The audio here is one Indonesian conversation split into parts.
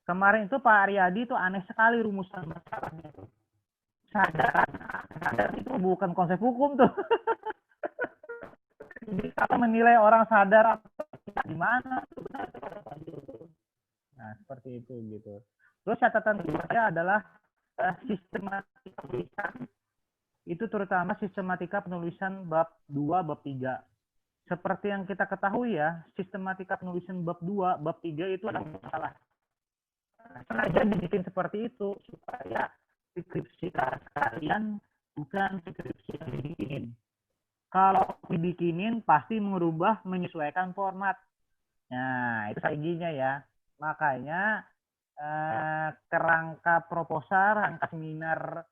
Kemarin itu Pak Aryadi itu aneh sekali rumusan masalahnya itu. Sadar itu bukan konsep hukum tuh. Jadi kalau menilai orang sadar atau tidak di mana tuh benar. Nah, seperti itu gitu. Terus catatan kedua adalah sistematika penulisan. Itu terutama sistematika penulisan bab 2, bab 3. Seperti yang kita ketahui ya, sistematika penulisan bab 2, bab 3 itu ada masalah. Sengaja dibikin seperti itu supaya skripsi kalian bukan skripsi yang dibikinin. Kalau dibikinin pasti merubah menyesuaikan format. Nah, itu strateginya ya. Makanya kerangka proposal, rangka seminar,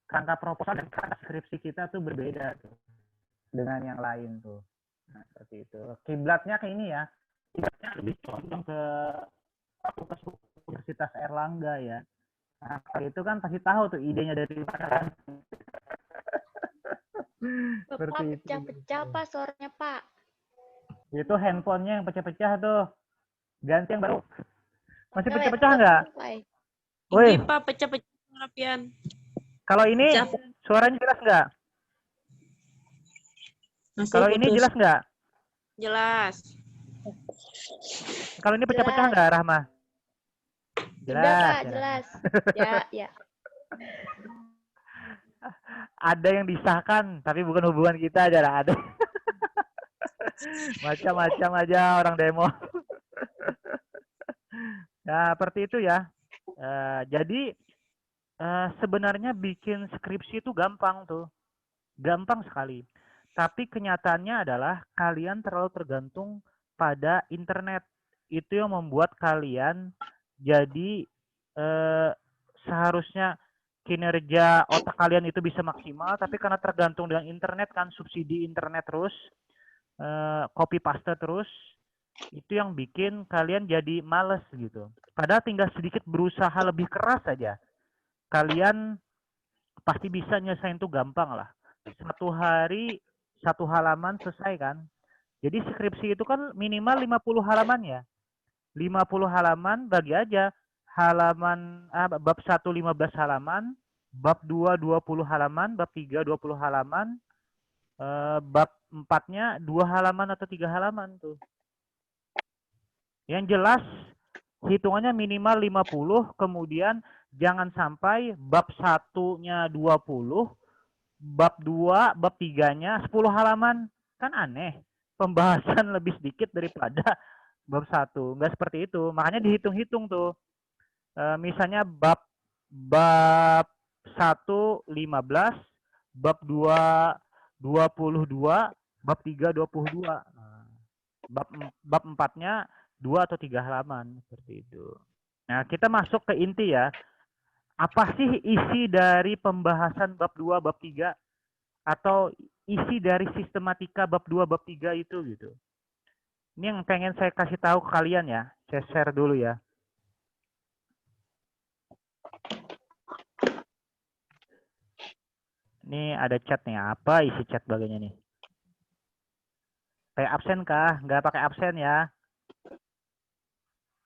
kerangka proposal dan kerangka skripsi kita tuh berbeda tuh dengan yang lain tuh. Nah, seperti itu. Kiblatnya kayak ini ya. Kiblatnya lebih condong ke Fakultas Universitas Erlangga ya. Nah, kalau itu kan pasti tahu tuh idenya dari mana kan. Bapak pecah-pecah Pak suaranya Pak. Itu handphonenya yang pecah-pecah tuh. Ganti yang baru. Masih pecah-pecah nggak? Woi, Pak pecah-pecah Pian. Kalau ini suaranya jelas nggak? Kalau ini jelas nggak? Jelas. Kalau ini pecah-pecah nggak, Rahma? Jelas. Udah Pak, ya. jelas. Ya. Ada yang disahkan, tapi bukan hubungan kita aja lah. Ada. Macam-macam aja orang demo. Nah, seperti itu ya. Jadi sebenarnya bikin skripsi itu gampang tuh. Gampang sekali. Tapi kenyataannya adalah kalian terlalu tergantung pada internet. Itu yang membuat kalian jadi seharusnya kinerja otak kalian itu bisa maksimal, tapi karena tergantung dengan internet kan, subsidi internet terus, copy paste terus, itu yang bikin kalian jadi males gitu. Padahal tinggal sedikit berusaha lebih keras saja, kalian pasti bisa nyelesain itu gampang lah. Satu hari, satu halaman selesai kan. Jadi skripsi itu kan minimal 50 halaman ya. 50 halaman bagi aja. Halaman bab 1 15 halaman, bab 2 20 halaman, bab 3 20 halaman, bab 4-nya 2 halaman atau 3 halaman tuh. Yang jelas hitungannya minimal 50, kemudian jangan sampai bab 1-nya 20, bab 2, bab 3-nya 10 halaman. Kan aneh. Pembahasan lebih sedikit daripada bab 1. Enggak seperti itu. Makanya dihitung-hitung tuh. Misalnya bab 1 15, bab 2 22, bab 3 22. Bab 4-nya 2 atau 3 halaman seperti itu. Nah, kita masuk ke inti ya. Apa sih isi dari pembahasan bab 2, bab 3? Atau isi dari sistematika bab 2, bab 3 itu gitu. Ini yang pengen saya kasih tahu ke kalian ya. Saya share dulu ya. Ini ada chat nih. Apa isi chat bagiannya nih? Pakai absen kah? Nggak pakai absen ya.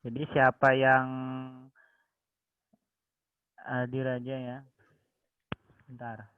Jadi siapa yang hadir aja ya. Bentar.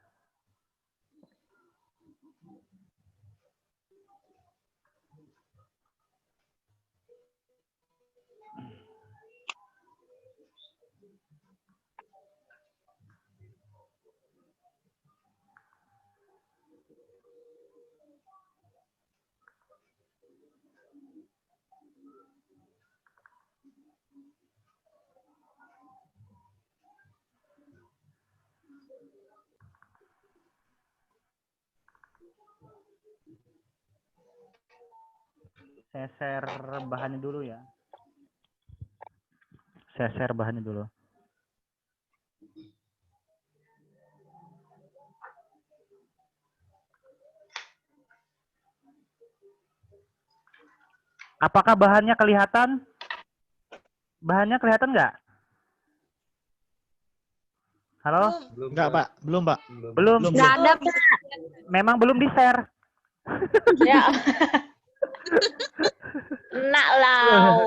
Saya share bahannya dulu ya. Saya share bahannya dulu. Apakah bahannya kelihatan? Bahannya kelihatan nggak? Halo? Enggak, Pak. Belum, Pak. Belum. Nggak ada, Pak. Memang belum di-share. Ya. Nak lau.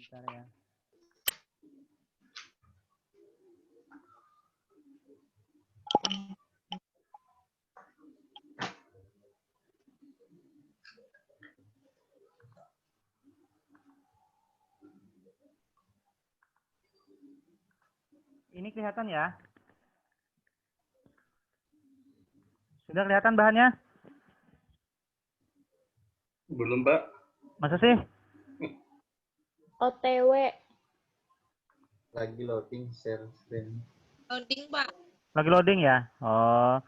Bentar ya. Ini kelihatan ya? Sudah kelihatan bahannya? Belum, Pak. Masa sih? OTW. Lagi loading share screen. Loading, Pak. Lagi loading ya? Oh.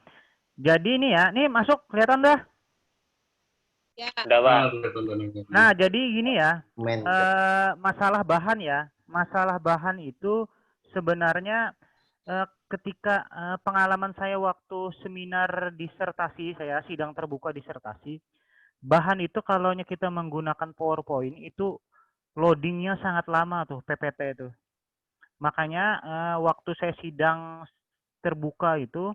Jadi ini ya, nih masuk kelihatan dah. Ya. Udah, Pak. Udah. Nah, jadi gini ya, Main. masalah bahan ya, masalah bahan itu sebenarnya ketika pengalaman saya waktu seminar disertasi, saya sidang terbuka disertasi, bahan itu kalau kita menggunakan PowerPoint itu loadingnya sangat lama tuh, PPT itu. Makanya waktu saya sidang terbuka itu,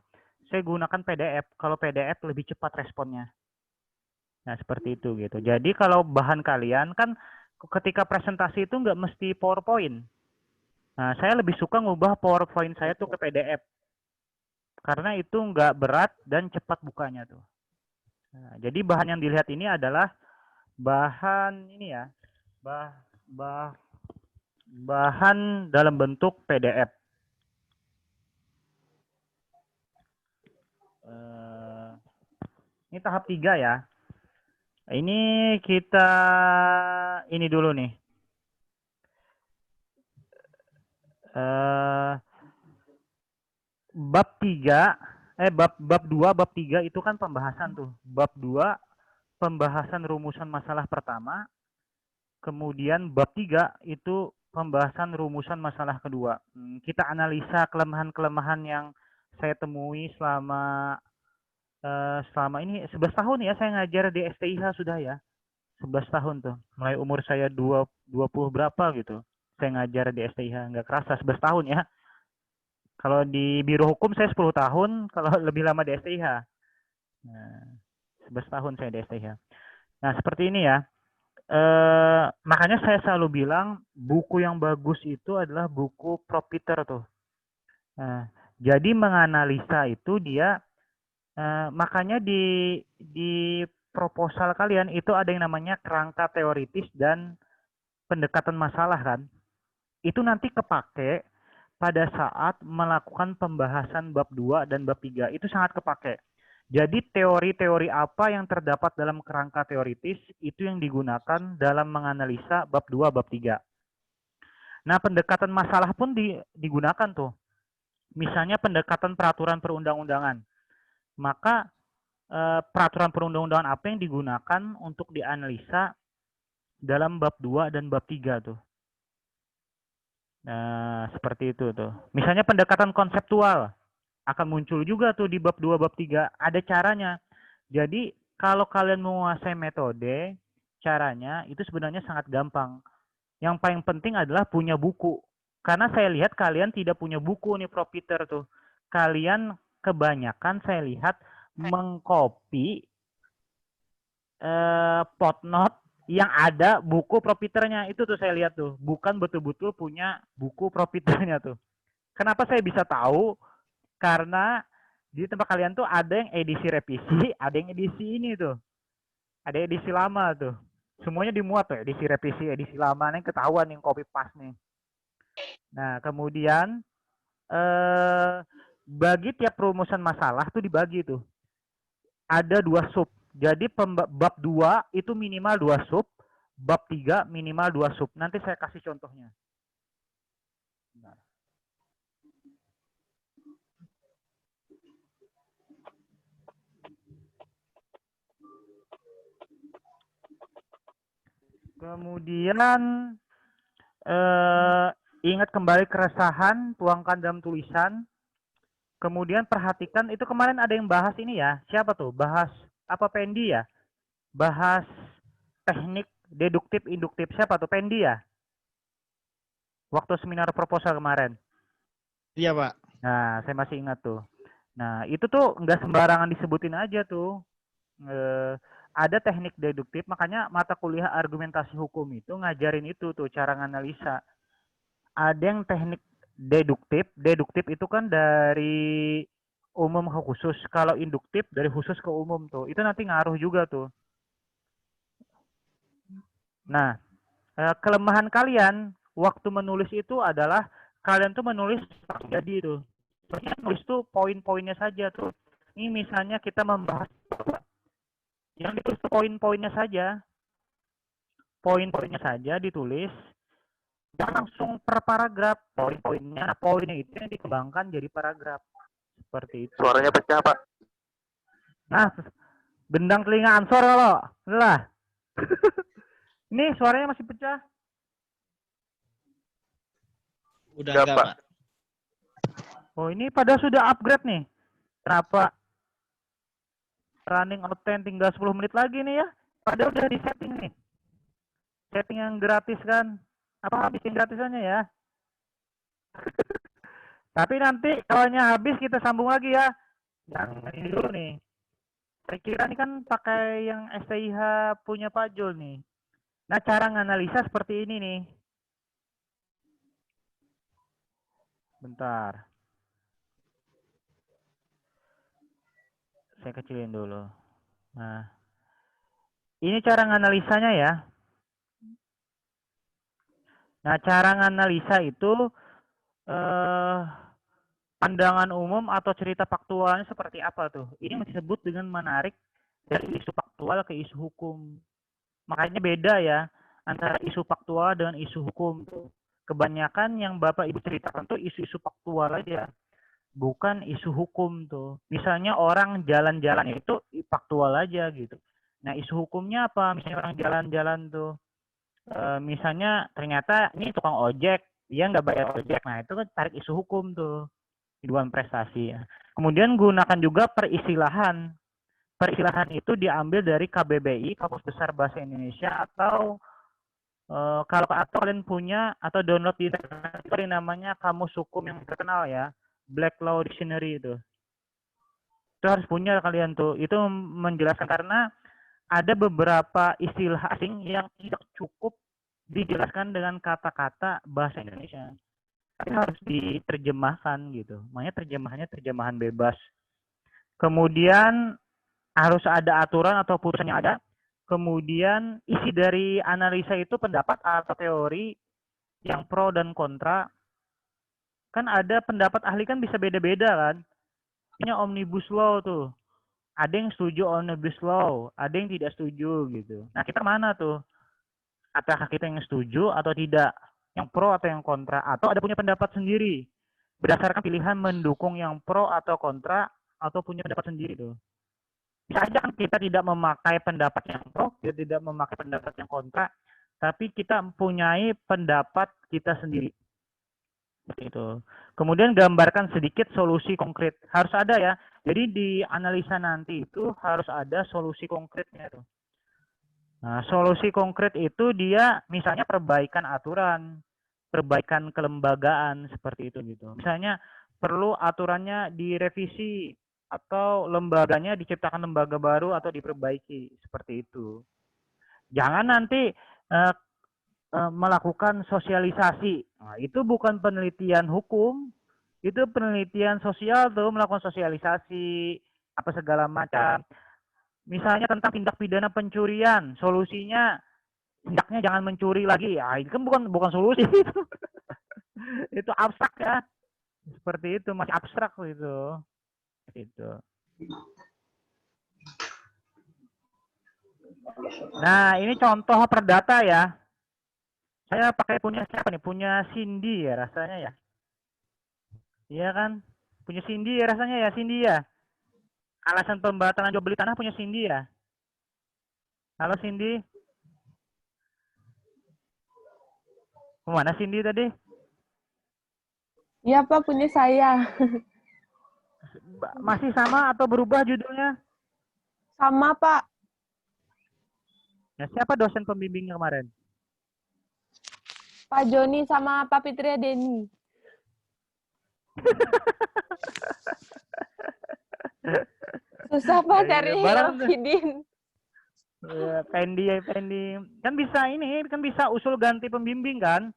saya gunakan PDF. Kalau PDF lebih cepat responnya. Nah, seperti itu gitu. Jadi kalau bahan kalian kan ketika presentasi itu nggak mesti PowerPoint. Nah, saya lebih suka ngubah PowerPoint saya tuh ke PDF. Karena itu nggak berat dan cepat bukanya tuh. Nah, jadi bahan yang dilihat ini adalah bahan ini ya. Bahan dalam bentuk PDF. Ini tahap 3 ya. Ini kita ini dulu nih. Bab 3, bab 2, bab 3 itu kan pembahasan tuh. Bab 2 pembahasan rumusan masalah pertama. Kemudian bab 3 itu pembahasan rumusan masalah kedua. Kita analisa kelemahan-kelemahan yang saya temui selama ini 11 tahun ya saya ngajar di STIH sudah ya. 11 tahun tuh. Mulai umur saya 20 berapa gitu. Saya ngajar di STIH, nggak kerasa 11 tahun ya. Kalau di Biro Hukum saya 10 tahun, kalau lebih lama di STIH. Nah, 11 tahun saya di STIH. Nah, seperti ini ya. Makanya saya selalu bilang buku yang bagus itu adalah buku Propiter tuh. Nah, jadi menganalisa itu dia makanya di proposal kalian itu ada yang namanya kerangka teoritis dan pendekatan masalah kan. Itu nanti kepake pada saat melakukan pembahasan bab 2 dan bab 3. Itu sangat kepake. Jadi teori-teori apa yang terdapat dalam kerangka teoritis itu yang digunakan dalam menganalisa bab 2, bab 3. Nah, pendekatan masalah pun digunakan tuh. Misalnya pendekatan peraturan perundang-undangan. Maka peraturan perundang-undangan apa yang digunakan untuk dianalisa dalam bab 2 dan bab 3 tuh. Nah, seperti itu tuh. Misalnya pendekatan konseptual akan muncul juga tuh di bab 2, bab 3. Ada caranya. Jadi, kalau kalian menguasai metode, caranya itu sebenarnya sangat gampang. Yang paling penting adalah punya buku. Karena saya lihat kalian tidak punya buku nih, Prof. Peter tuh. Kalian kebanyakan saya lihat mengcopy footnote yang ada buku Prof. Peternya. Itu tuh saya lihat tuh. Bukan betul-betul punya buku Prof. Peternya tuh. Kenapa saya bisa tahu? Karena di tempat kalian tuh ada yang edisi revisi, ada yang edisi ini tuh. Ada edisi lama tuh. Semuanya dimuat tuh, edisi revisi, edisi lama nih ketahuan yang copy paste nih. Nah, kemudian bagi tiap rumusan masalah tuh dibagi tuh. Ada 2 sub. Jadi bab 2 itu minimal 2 sub, bab 3 minimal 2 sub. Nanti saya kasih contohnya. Bentar. Kemudian ingat kembali keresahan, tuangkan dalam tulisan. Kemudian perhatikan, itu kemarin ada yang bahas ini ya. Siapa tuh? Bahas apa Pendi ya? Bahas teknik deduktif, induktif. Siapa tuh? Pendi ya? Waktu seminar proposal kemarin. Iya, Pak. Nah, saya masih ingat tuh. Nah, itu tuh nggak sembarangan disebutin aja tuh. ada teknik deduktif, makanya mata kuliah argumentasi hukum itu ngajarin itu tuh cara nganalisa. Ada yang teknik deduktif, deduktif itu kan dari umum ke khusus. Kalau induktif dari khusus ke umum tuh, itu nanti ngaruh juga tuh. Nah, kelemahan kalian waktu menulis itu adalah kalian tuh menulis jadi tuh. Soalnya nulis tuh poin-poinnya saja tuh. Ini misalnya kita membahas yang ditulis tuh poin-poinnya saja. Poin-poinnya saja ditulis. Jangan langsung per paragraf. Poinnya itu yang dikembangkan jadi paragraf. Seperti itu. Suaranya pecah, Pak. Nah, gendang telinga ansor kalau. Lah. Ini suaranya masih pecah. Udah Enggak, enggak, Pak. Pak. Oh, ini pada sudah upgrade nih. Kenapa? Running out 10 tinggal 10 menit lagi nih ya. Padahal udah di setting nih. Setting yang gratis kan. Apa habisin gratisannya ya? Tapi nanti kalau habis kita sambung lagi ya. Yang ini dulu nih. Saya kira ini kan pakai yang STIH punya Pak Jul nih. Nah, cara nganalisa seperti ini nih. Bentar. Saya kecilin dulu. Nah, ini cara nganalisanya ya. Nah, cara nganalisa itu pandangan umum atau cerita faktualnya seperti apa tuh? Ini disebut dengan menarik dari isu faktual ke isu hukum. Makanya beda ya antara isu faktual dengan isu hukum tuh. Kebanyakan yang Bapak Ibu ceritakan tuh isu-isu faktual aja. Bukan isu hukum tuh. Misalnya orang jalan-jalan itu faktual aja gitu. Nah, isu hukumnya apa? Misalnya orang jalan-jalan tuh. Misalnya ternyata ini tukang ojek, dia nggak bayar ojek. Nah, itu kan tarik isu hukum tuh. Hidupan prestasi. Kemudian gunakan juga peristilahan. Peristilahan itu diambil dari KBBI, Kamus Besar Bahasa Indonesia, atau kalau kalian punya atau download di internet itu namanya kamus hukum yang terkenal ya, Black Law Dictionary itu harus punya kalian tuh. Itu menjelaskan karena ada beberapa istilah asing yang tidak cukup dijelaskan dengan kata-kata bahasa Indonesia, tapi harus diterjemahkan gitu. Makanya terjemahannya terjemahan bebas. Kemudian harus ada aturan atau putusan yang ada. Kemudian isi dari analisa itu pendapat atau teori yang pro dan kontra. Kan ada pendapat ahli kan bisa beda-beda kan. Ini omnibus law tuh. Ada yang setuju omnibus law, ada yang tidak setuju gitu. Nah, kita mana tuh? Apakah kita yang setuju atau tidak? Yang pro atau yang kontra? Atau ada punya pendapat sendiri? Berdasarkan pilihan mendukung yang pro atau kontra, atau punya pendapat sendiri tuh. Bisa aja kan kita tidak memakai pendapat yang pro, kita tidak memakai pendapat yang kontra, tapi kita mempunyai pendapat kita sendiri. Itu. Kemudian gambarkan sedikit solusi konkret. Harus ada ya. Jadi di analisa nanti itu harus ada solusi konkretnya tuh. Nah, solusi konkret itu dia misalnya perbaikan aturan, perbaikan kelembagaan seperti itu gitu. Misalnya perlu aturannya direvisi atau lembaganya diciptakan lembaga baru atau diperbaiki seperti itu. Jangan nanti melakukan sosialisasi. Nah, itu bukan penelitian hukum, itu penelitian sosial tuh, melakukan sosialisasi apa segala macam. Misalnya tentang tindak pidana pencurian, solusinya tindaknya jangan mencuri lagi. Ya, itu kan bukan solusi itu. Itu abstrak ya. Seperti itu, masih abstrak itu. Itu. Nah, ini contoh perdata ya. Saya pakai punya siapa nih? Punya Cindy ya rasanya ya. Iya kan? Punya Cindy ya rasanya ya, Cindy ya. Alasan pembatalan jual beli tanah punya Cindy ya. Halo Cindy. Kemana Cindy tadi? Iya Pak, punya saya. Masih sama atau berubah judulnya? Sama Pak. Ya, siapa dosen pembimbingnya kemarin? Pak Joni sama Pak Fitria Deni. Susah Pak cari Barang- Rafidin. Pendi. Kan bisa ini, kan bisa usul ganti pembimbing kan?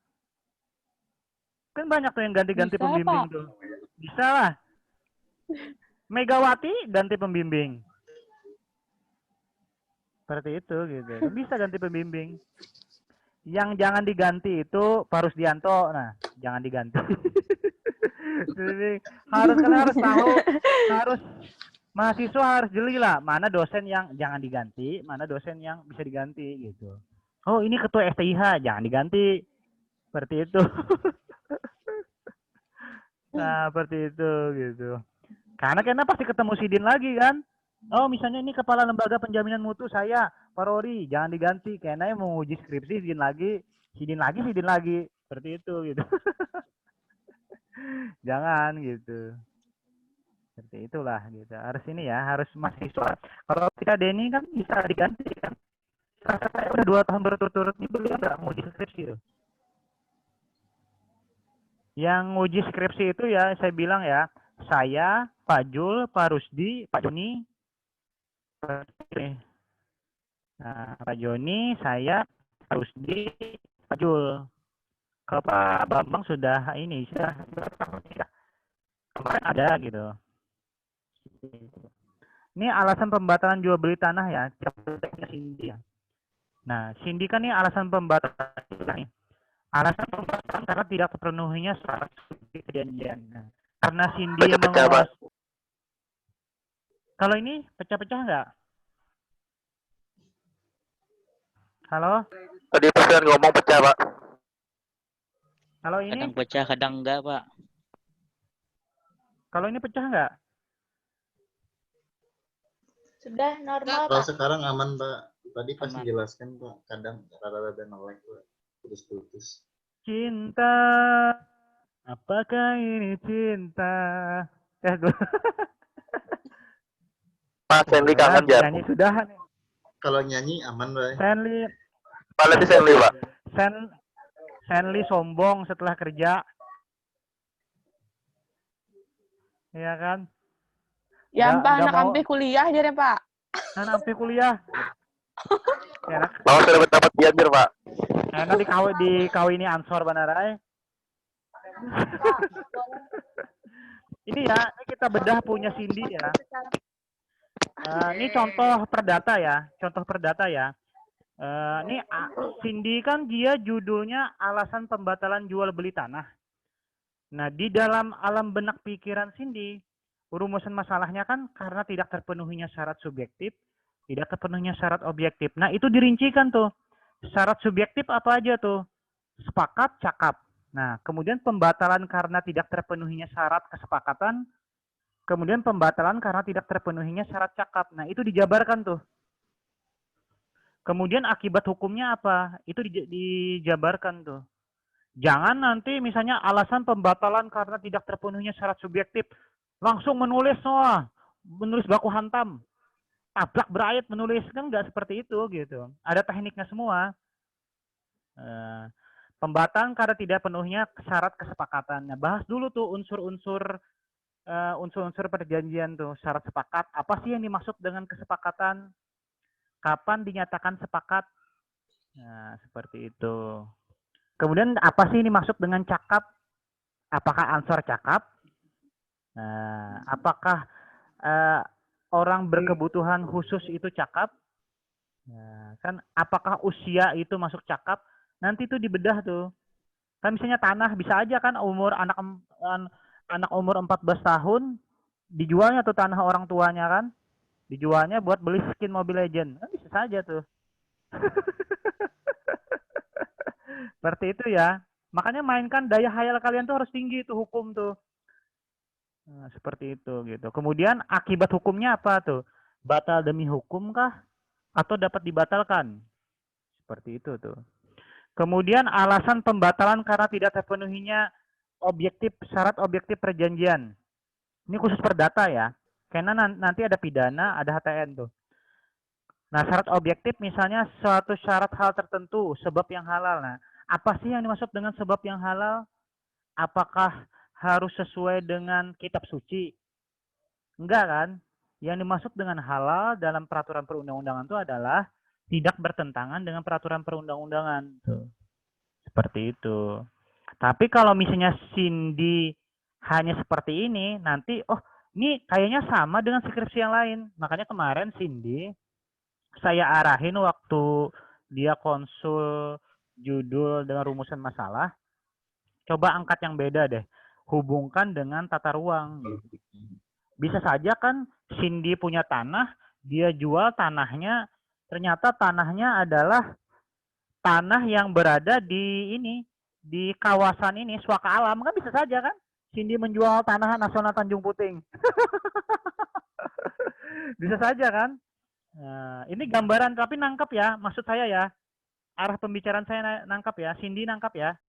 Kan banyak tuh yang ganti-ganti Bisa, pembimbing Pak. tuh. Bisa lah. Megawati ganti pembimbing. Seperti itu gitu. Kan bisa ganti pembimbing. Yang jangan diganti itu Pak Rusdianto. Nah, jangan diganti. Jadi kalian harus tahu, harus mahasiswa harus jeli lah mana dosen yang jangan diganti, mana dosen yang bisa diganti gitu. Oh, ini ketua STIH, jangan diganti. Seperti itu. Nah, seperti itu gitu. Karena pasti ketemu Sidin lagi kan. Oh, misalnya ini kepala lembaga penjaminan mutu saya, Pak Rory, jangan diganti. Karena mau uji skripsi Sidin lagi. Seperti itu gitu. Jangan gitu. Seperti itulah gitu. Harus ini ya, harus mahasiswa. Kalau kita Denny kan bisa diganti kan. Saya udah 2 tahun berturut-turut ini beliau nggak mau uji skripsi itu. Yang uji skripsi itu ya saya bilang ya, saya, Pak Jul, Pak Rusdi, Pak Joni, nah, Pak Joni, saya, Pak Rusdi, Pak Jul. Kalau Pak Bambang sudah ini sudah kemarin ada gitu. Ini alasan pembatalan jual beli tanah ya, Cindy ya. Nah, Cindy kan ini alasan pembatalan. Alasan pembatalan karena tidak terpenuhinya syarat perjanjian. Nah, karena Cindy menguas. Kalau ini pecah-pecah nggak? Halo? Tadi pas ngomong pecah, Pak. Kalau ini? Kadang pecah, kadang enggak, Pak. Kalau ini pecah nggak? Sudah normal, Kalau Pak. sekarang aman, Pak. Tadi pas Aman. dijelaskan, Pak. Kadang rada-rada nge-lag, Pak. Putus-putus. Cinta, apakah ini cinta? Gue. Pak Stanley kangen jar. Nyanyi sudah nih. Kalau nyanyi aman, Pak. Stanley, Pak lebih Stanley, Pak. Stanley sombong setelah kerja. Iya kan? Yang Pak nggak anak mau. sampai kuliah jadi Pak. Anak sampai kuliah. Enak. Mau sudah dapat biar, Pak. Enak dikawini Ansor Banarai. Ini ya, ini kita bedah punya Cindy ya. Ini contoh perdata ya. Ini Cindy kan dia judulnya alasan pembatalan jual beli tanah. Nah, di dalam alam benak pikiran Cindy, rumusan masalahnya kan karena tidak terpenuhinya syarat subjektif, tidak terpenuhinya syarat objektif. Nah, itu dirincikan tuh. Syarat subjektif apa aja tuh? Sepakat, cakap. Nah, kemudian pembatalan karena tidak terpenuhinya syarat kesepakatan, kemudian pembatalan karena tidak terpenuhinya syarat cakap. Nah, itu dijabarkan tuh. Kemudian akibat hukumnya apa? Itu dijabarkan tuh. Jangan nanti misalnya alasan pembatalan karena tidak terpenuhinya syarat subjektif. Langsung menulis semua. Menulis baku hantam. Tablak berayat menulis. Kan nggak seperti itu gitu. Ada tekniknya semua. Pembatalan karena tidak penuhnya syarat kesepakatan. Nah, bahas dulu tuh unsur-unsur perjanjian tuh. Syarat sepakat. Apa sih yang dimaksud dengan kesepakatan? Kapan dinyatakan sepakat? Nah, seperti itu. Kemudian apa sih ini maksud dengan cakap? Apakah ansor cakap? Nah, apakah orang berkebutuhan khusus itu cakap? Nah, kan apakah usia itu masuk cakap? Nanti itu dibedah tuh. Kan misalnya tanah bisa aja kan umur anak umur 14 tahun dijualnya tuh tanah orang tuanya kan? Dijualnya buat beli skin Mobile Legends. Kan bisa saja tuh. Seperti itu ya. Makanya mainkan daya hayal kalian tuh harus tinggi tuh hukum tuh. Nah, seperti itu gitu. Kemudian akibat hukumnya apa tuh? Batal demi hukum kah? Atau dapat dibatalkan? Seperti itu tuh. Kemudian alasan pembatalan karena tidak terpenuhinya syarat objektif perjanjian. Ini khusus perdata ya. Karena nanti ada pidana, ada HTN tuh. Nah, syarat objektif misalnya suatu syarat hal tertentu, sebab yang halal. Nah, apa sih yang dimaksud dengan sebab yang halal? Apakah harus sesuai dengan kitab suci? Enggak kan? Yang dimaksud dengan halal dalam peraturan perundang-undangan itu adalah tidak bertentangan dengan peraturan perundang-undangan. Tuh. Seperti itu. Tapi kalau misalnya Cindy hanya seperti ini, nanti ini kayaknya sama dengan skripsi yang lain. Makanya kemarin Cindy saya arahin waktu dia konsul judul dengan rumusan masalah, coba angkat yang beda deh. Hubungkan dengan tata ruang. Bisa saja kan Cindy punya tanah, dia jual tanahnya, ternyata tanahnya adalah tanah yang berada di kawasan ini, Swaka Alam, kan bisa saja kan? Cindy menjual tanah nasional Tanjung Puting. Bisa saja kan? Nah, ini gambaran tapi nangkep ya, maksud saya ya. Arah pembicaraan saya nangkap ya, Cindy nangkap ya.